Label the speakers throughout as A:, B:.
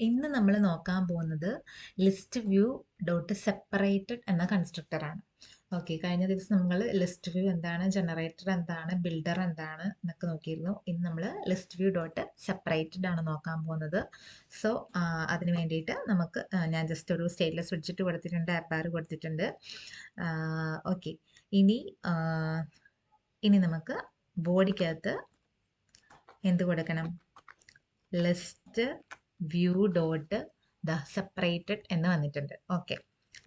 A: ഇന്ന് നമ്മൾ നോക്കാൻ പോകുന്നത് ലിസ്റ്റ് വ്യൂ ഡോട്ട് സെപ്പറേറ്റഡ് എന്ന കൺസ്ട്രക്ടറാണ്. ഓക്കെ, കഴിഞ്ഞ ദിവസം നമ്മൾ ലിസ്റ്റ് വ്യൂ എന്താണ്, ജനറേറ്റർ എന്താണ്, ബിൽഡർ എന്താണ് എന്നൊക്കെ നോക്കിയിരുന്നു. ഇന്ന് നമ്മൾ ലിസ്റ്റ് വ്യൂ ഡോട്ട് സെപ്പറേറ്റഡ് ആണ് നോക്കാൻ പോകുന്നത്. സോ അതിന് വേണ്ടിയിട്ട് നമുക്ക് ഞാൻ ജസ്റ്റ് ഒരു സ്റ്റേറ്റ്ലെസ് വിഡ്ജറ്റ് കൊടുത്തിട്ടുണ്ട്, ആപ്പ് ബാർ കൊടുത്തിട്ടുണ്ട്. ഓക്കെ, ഇനി ഇനി നമുക്ക് ബോഡിക്കകത്ത് എന്ത് കൊടുക്കണം? List view dot the separated എന്ന് വന്നിട്ടുണ്ട്. ഓക്കെ,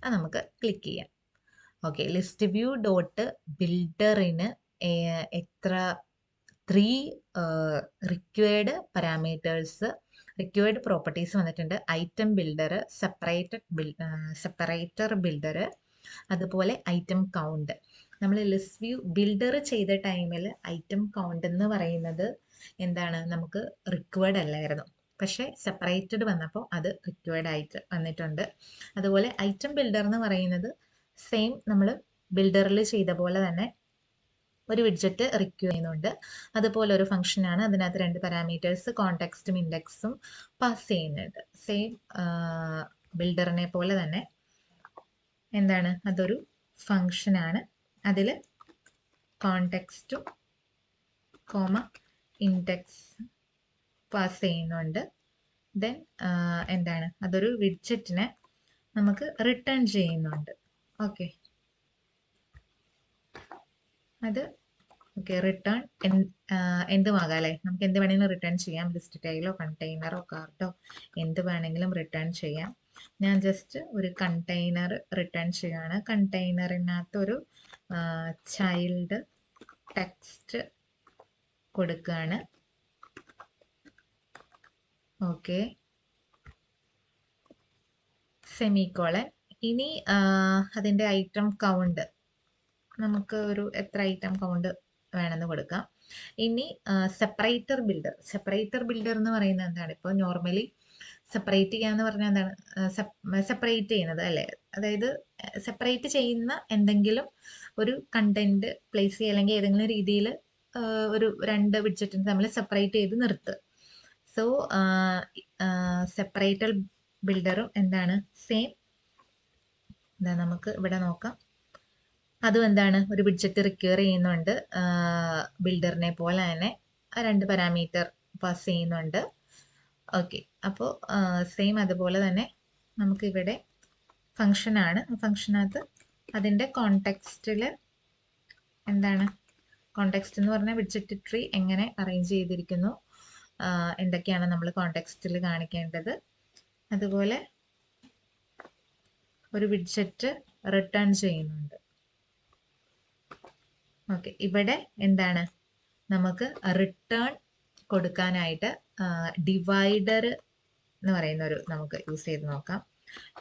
A: അത് നമുക്ക് ക്ലിക്ക് ചെയ്യാം. ഓക്കെ, ലിസ്റ്റ് വ്യൂ ഡോട്ട് ബിൽഡറിന് എത്ര 3 റിക്വയർഡ് പാരാമീറ്റേഴ്സ്, റിക്വയർഡ് പ്രോപ്പർട്ടീസ് വന്നിട്ടുണ്ട്. ഐറ്റം ബിൽഡർ, സെപ്പറേറ്റർ ബിൽഡർ, അതുപോലെ ഐറ്റം കൗണ്ട്. നമ്മൾ ലിസ്റ്റ് വ്യൂ ബിൽഡർ ചെയ്ത ടൈമിൽ ഐറ്റം കൗണ്ട് എന്ന് പറയുന്നത് എന്താണ്, നമുക്ക് റിക്വയർഡ് അല്ലായിരുന്നു. പക്ഷേ സെപ്പറേറ്റഡ് വന്നപ്പോൾ അത് റിക്വയർഡ് ആയിട്ട് വന്നിട്ടുണ്ട്. അതുപോലെ ഐറ്റം ബിൽഡർ എന്ന് പറയുന്നത് സെയിം നമ്മൾ ബിൽഡറിൽ ചെയ്ത പോലെ തന്നെ ഒരു വിഡ്ജറ്റ് റിക്വയർ ചെയ്യുന്നുണ്ട്. അതുപോലെ ഒരു ഫംഗ്ഷനാണ്. അതിനകത്ത് 2 പാരാമീറ്റേഴ്സ് കോണ്ടെക്സ്റ്റും ഇൻഡെക്സും പാസ് ചെയ്യുന്നുണ്ട്. സെയിം ബിൽഡറിനെ പോലെ തന്നെ എന്താണ്, അതൊരു ഫംഗ്ഷനാണ്. അതിൽ കോണ്ടെക്സ്റ്റും ഇൻഡെക്സ് പാസ് ചെയ്യുന്നുണ്ട്. ദെൻ എന്താണ്, അതൊരു വിഡ്ജറ്റിനെ നമുക്ക് റിട്ടേൺ ചെയ്യുന്നുണ്ട്. ഓക്കെ, അത് ഓക്കെ റിട്ടേൺ എന്തുമാകാം അല്ലേ, നമുക്ക് എന്ത് വേണമെങ്കിലും റിട്ടേൺ ചെയ്യാം. ലിസ്റ്റ് ടൈലോ കണ്ടെയ്നറോ കാർഡോ എന്ത് വേണമെങ്കിലും റിട്ടേൺ ചെയ്യാം. ഞാൻ ജസ്റ്റ് ഒരു കണ്ടെയ്നർ റിട്ടേൺ ചെയ്യുകയാണ്. കണ്ടെയ്നറിനകത്തൊരു ചൈൽഡ് ടെക്സ്റ്റ് കൊടുക്കുകയാണ്. Okay, semicolon. ഇനി അതിൻ്റെ ഐറ്റം കൗണ്ട് നമുക്ക് ഒരു എത്ര ഐറ്റം കൗണ്ട് വേണമെന്ന് കൊടുക്കാം. ഇനി സെപ്പറേറ്റർ ബിൽഡർ എന്ന് പറയുന്നത് എന്താണ്, ഇപ്പോൾ നോർമലി സെപ്പറേറ്റ് ചെയ്യുക എന്ന് പറഞ്ഞാൽ എന്താണ്, സെപ്പറേറ്റ് ചെയ്യുന്നത് അല്ലേ. അതായത് സെപ്പറേറ്റ് ചെയ്യുന്ന എന്തെങ്കിലും ഒരു കണ്ടന്റ് പ്ലേസ് ചെയ്യുക, അല്ലെങ്കിൽ ഏതെങ്കിലും രീതിയിൽ ഒരു 2 വിഡ്ജറ്റിന് തമ്മിൽ സെപ്പറേറ്റ് ചെയ്ത് നിർത്തുക. സോ സെപ്പറേറ്റർ ബിൽഡറും എന്താണ്, സെയിം എന്താ, നമുക്ക് ഇവിടെ നോക്കാം. അതും എന്താണ്, ഒരു വിഡ്ജറ്റ് റിക്വയർ ചെയ്യുന്നുണ്ട്. ബിൽഡറിനെ പോലെ തന്നെ 2 പാരാമീറ്റർ പാസ് ചെയ്യുന്നുണ്ട്. ഓക്കെ, അപ്പോൾ സെയിം അതുപോലെ തന്നെ നമുക്ക് ഇവിടെ ഫംഗ്ഷനാണ്. ഫംഗ്ഷനകത്ത് അതിൻ്റെ കോണ്ടെക്സ്റ്റിൽ എന്താണ്, കോണ്ടെക്സ്റ്റ് എന്ന് പറഞ്ഞാൽ വിഡ്ജറ്റ് ട്രീ എങ്ങനെ അറേഞ്ച് ചെയ്തിരിക്കുന്നു, എന്തൊക്കെയാണ് നമ്മൾ കോണ്ടെക്സ്റ്റിൽ കാണിക്കേണ്ടത്. അതുപോലെ ഒരു വിഡ്ജറ്റ് റിട്ടേൺ ചെയ്യുന്നുണ്ട്. ഓക്കെ, ഇവിടെ എന്താണ്, നമുക്ക് റിട്ടേൺ കൊടുക്കാനായിട്ട് ഡിവൈഡർ എന്ന് പറയുന്ന ഒരു നമുക്ക് യൂസ് ചെയ്ത് നോക്കാം.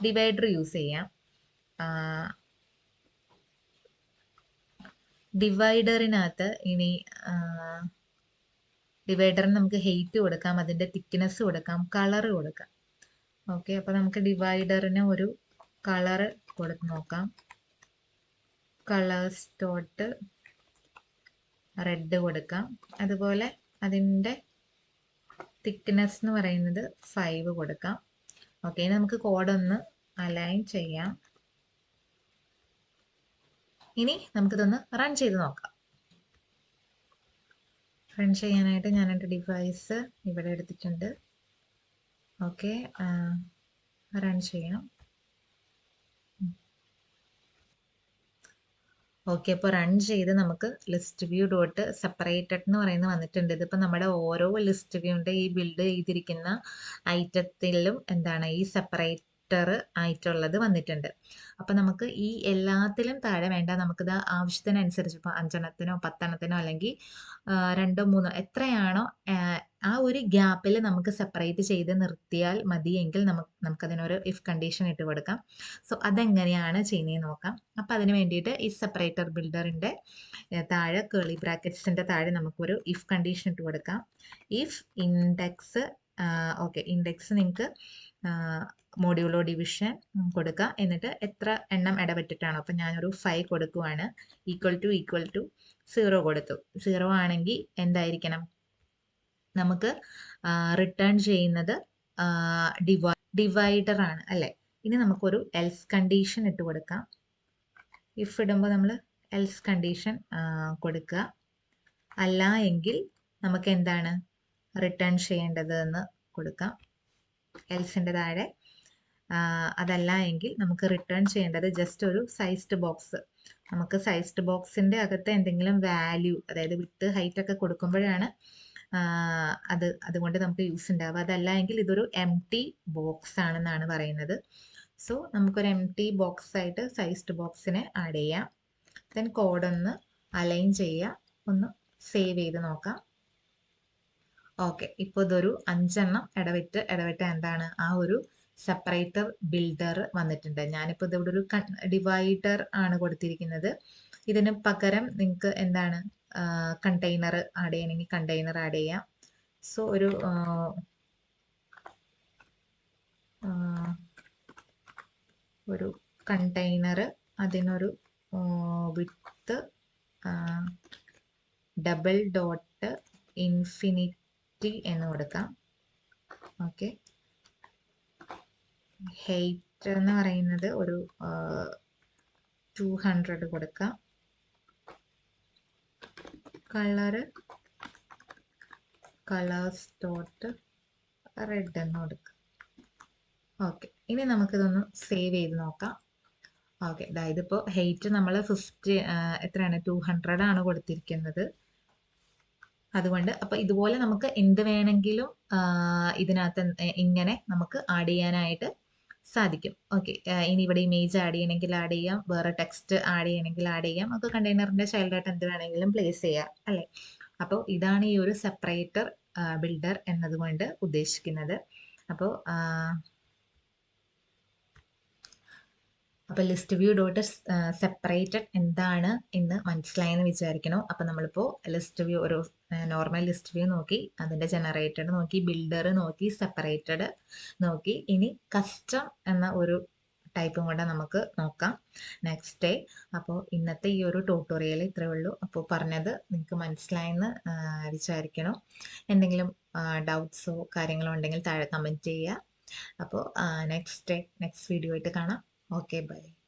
A: ഡിവൈഡർ യൂസ് ചെയ്യാം. ഡിവൈഡറിനകത്ത് ഇനി ഡിവൈഡറിന് നമുക്ക് ഹെയ്റ്റ് കൊടുക്കാം, അതിൻ്റെ തിക്നെസ് കൊടുക്കാം, കളർ കൊടുക്കാം. ഓക്കെ, അപ്പോൾ നമുക്ക് ഡിവൈഡറിന് ഒരു കളർ കൊടുത്ത് നോക്കാം. കളേഴ്സ് ഡോട്ട് റെഡ് കൊടുക്കാം. അതുപോലെ അതിൻ്റെ തിക്നെസ് എന്ന് പറയുന്നത് 5 കൊടുക്കാം. ഓക്കെ, ഇനി നമുക്ക് കോഡൊന്ന് അലൈൻ ചെയ്യാം. ഇനി നമുക്കിതൊന്ന് റൺ ചെയ്ത് നോക്കാം. റൺ ചെയ്യാനായിട്ട് ഞാൻ എൻ്റെ ഡിവൈസ് ഇവിടെ എടുത്തിട്ടുണ്ട്. ഓക്കെ, റൺ ചെയ്യാം. ഓക്കെ, അപ്പോൾ റൺ ചെയ്ത് നമുക്ക് ലിസ്റ്റ് വ്യൂ ഡോട്ട് സെപ്പറേറ്റഡ് എന്ന് പറയുന്നത് വന്നിട്ടുണ്ട്. ഇതിപ്പോൾ നമ്മുടെ ഓരോ ലിസ്റ്റ് വ്യൂവിൻ്റെ ഈ ബിൽഡ് ചെയ്തിരിക്കുന്ന ഐറ്റത്തിലും എന്താണ്, ഈ സെപ്പറേറ്റർ ആയിട്ടുള്ളത് വന്നിട്ടുണ്ട്. അപ്പം നമുക്ക് ഈ എല്ലാത്തിലും താഴെ വേണ്ട, നമുക്കിത് ആവശ്യത്തിനനുസരിച്ച് ഇപ്പോൾ 5 10 അല്ലെങ്കിൽ 2 3 എത്രയാണോ ആ ഒരു ഗ്യാപ്പിൽ നമുക്ക് സെപ്പറേറ്റ് ചെയ്ത് നിർത്തിയാൽ മതിയെങ്കിൽ നമുക്കതിനൊരു ഇഫ് കണ്ടീഷൻ ഇട്ട് കൊടുക്കാം. സോ അതെങ്ങനെയാണ് ചെയ്യുന്നത് നോക്കാം. അപ്പം അതിന് വേണ്ടിയിട്ട് ഈ സെപ്പറേറ്റർ ബിൽഡറിൻ്റെ താഴെ കേളി ബ്രാക്കറ്റ്സിൻ്റെ താഴെ നമുക്കൊരു ഇഫ് കണ്ടീഷൻ ഇട്ട് കൊടുക്കാം. ഇഫ് ഇൻഡെക്സ് ഓക്കെ, ഇൻഡെക്സ് നിങ്ങൾക്ക് മോഡ്യൂളോ ഡിവിഷൻ കൊടുക്കുക. എന്നിട്ട് എത്ര എണ്ണം ഇടപെട്ടിട്ടാണോ, അപ്പം ഞാനൊരു 5 കൊടുക്കുവാണ്. ഈക്വൽ ടു 0 കൊടുത്തു. 0 ആണെങ്കിൽ എന്തായിരിക്കണം, നമുക്ക് റിട്ടേൺ ചെയ്യുന്നത് ഡിവൈഡർ ആണ് അല്ലേ. ഇനി നമുക്കൊരു എൽസ് കണ്ടീഷൻ ഇട്ട് കൊടുക്കാം. ഇഫ് ഇടുമ്പോൾ നമ്മൾ എൽസ് കണ്ടീഷൻ കൊടുക്കുക. അല്ല എങ്കിൽ നമുക്ക് എന്താണ് റിട്ടേൺ ചെയ്യേണ്ടത് എന്ന് കൊടുക്കാം. എൽസിൻ്റെ താഴെ അതല്ല എങ്കിൽ നമുക്ക് റിട്ടേൺ ചെയ്യേണ്ടത് ജസ്റ്റ് ഒരു സൈസ്ഡ് ബോക്സ്. നമുക്ക് സൈസ്ഡ് ബോക്സിൻ്റെ അകത്ത് എന്തെങ്കിലും വാല്യൂ, അതായത് വിത്ത് ഹൈറ്റ് ഒക്കെ കൊടുക്കുമ്പോഴാണ് അതുകൊണ്ട് നമുക്ക് യൂസ് ഉണ്ടാവുക. അതല്ല എങ്കിൽ ഇതൊരു എം ടി ബോക്സ് ആണെന്നാണ് പറയുന്നത്. സോ നമുക്കൊരു എം ടി ബോക്സ് ആയിട്ട് സൈസ്ഡ് ബോക്സിനെ ആഡ് ചെയ്യാം. ദെൻ കോഡ് ഒന്ന് അലൈൻ ചെയ്യുക, ഒന്ന് സേവ് ചെയ്ത് നോക്കാം. ഓക്കെ, ഇപ്പോൾ ഇതൊരു 5 ഇടവിട്ട് എന്താണ് ആ ഒരു സെപ്പറേറ്റർ ബിൽഡർ വന്നിട്ടുണ്ട്. ഞാനിപ്പോൾ ഇതിവിടെ ഒരു ഡിവൈഡർ ആണ് കൊടുത്തിരിക്കുന്നത്. ഇതിന് പകരം നിങ്ങൾക്ക് എന്താണ് കണ്ടെയ്നർ ആഡ് ചെയ്യണമെങ്കിൽ കണ്ടെയ്നർ ആഡ് ചെയ്യാം. സോ ഒരു കണ്ടെയ്നർ, അതിനൊരു വിത്ത് ഡബിൾ ഡോട്ട് ഇൻഫിനിറ്റി എന്ന് കൊടുക്കാം. ഓക്കെ, ഹൈറ്റ് എന്ന് പറയുന്നത് ഒരു 200 കൊടുക്കാം. കളേഴ്സ് ഡോട്ട് റെഡ് എന്ന് കൊടുക്കാം. ഓക്കെ, ഇനി നമുക്കിതൊന്ന് സേവ് ചെയ്ത് നോക്കാം. ഓക്കെ, അതായത് ഇപ്പോൾ ഹൈറ്റ് നമ്മൾ എത്രയാണ് 200 ആണ് കൊടുത്തിരിക്കുന്നത്. അതുകൊണ്ട് അപ്പോൾ ഇതുപോലെ നമുക്ക് എന്ത് വേണമെങ്കിലും ഇതിനകത്ത് ഇങ്ങനെ നമുക്ക് ആഡ് ചെയ്യാനായിട്ട് സാധിക്കും. ഓക്കെ, ഇനി ഇവിടെ ഇമേജ് ആഡ് ചെയ്യണമെങ്കിൽ ആഡ് ചെയ്യാം, വേറെ ടെക്സ്റ്റ് ആഡ് ചെയ്യണമെങ്കിൽ ആഡ് ചെയ്യാം. നമുക്ക് കണ്ടെയ്നറിൻ്റെ ചൈൽഡായിട്ട് എന്ത് വേണമെങ്കിലും പ്ലേസ് ചെയ്യാം അല്ലേ. അപ്പോൾ ഇതാണ് ഈ ഒരു സെപ്പറേറ്റർ ബിൽഡർ എന്നതുകൊണ്ട് ഉദ്ദേശിക്കുന്നത്. അപ്പോൾ ലിസ്റ്റ് വ്യൂ ഡോട്ട് സെപ്പറേറ്റഡ് എന്താണ് എന്ന് മനസ്സിലായെന്ന് വിചാരിക്കണം. അപ്പോൾ നമ്മളിപ്പോൾ ലിസ്റ്റ് വ്യൂ, ഒരു നോർമൽ ലിസ്റ്റ് വ്യൂ നോക്കി, അതിൻ്റെ ജനറേറ്റഡ് നോക്കി, ബിൽഡർ നോക്കി, സെപ്പറേറ്റഡ് നോക്കി. ഇനി കസ്റ്റം എന്ന ഒരു ടൈപ്പും കൂടെ നമുക്ക് നോക്കാം നെക്സ്റ്റ് ഡേ. അപ്പോൾ ഇന്നത്തെ ഈ ഒരു ട്യൂട്ടോറിയൽ ഇത്രയേ ഉള്ളൂ. അപ്പോൾ പറഞ്ഞത് നിങ്ങൾക്ക് മനസ്സിലായെന്ന് വിചാരിക്കണം. എന്തെങ്കിലും ഡൗട്ട്സോ കാര്യങ്ങളോ ഉണ്ടെങ്കിൽ താഴെ കമൻറ്റ് ചെയ്യുക. അപ്പോൾ നെക്സ്റ്റ് വീഡിയോ ആയിട്ട് കാണാം. Okay, bye.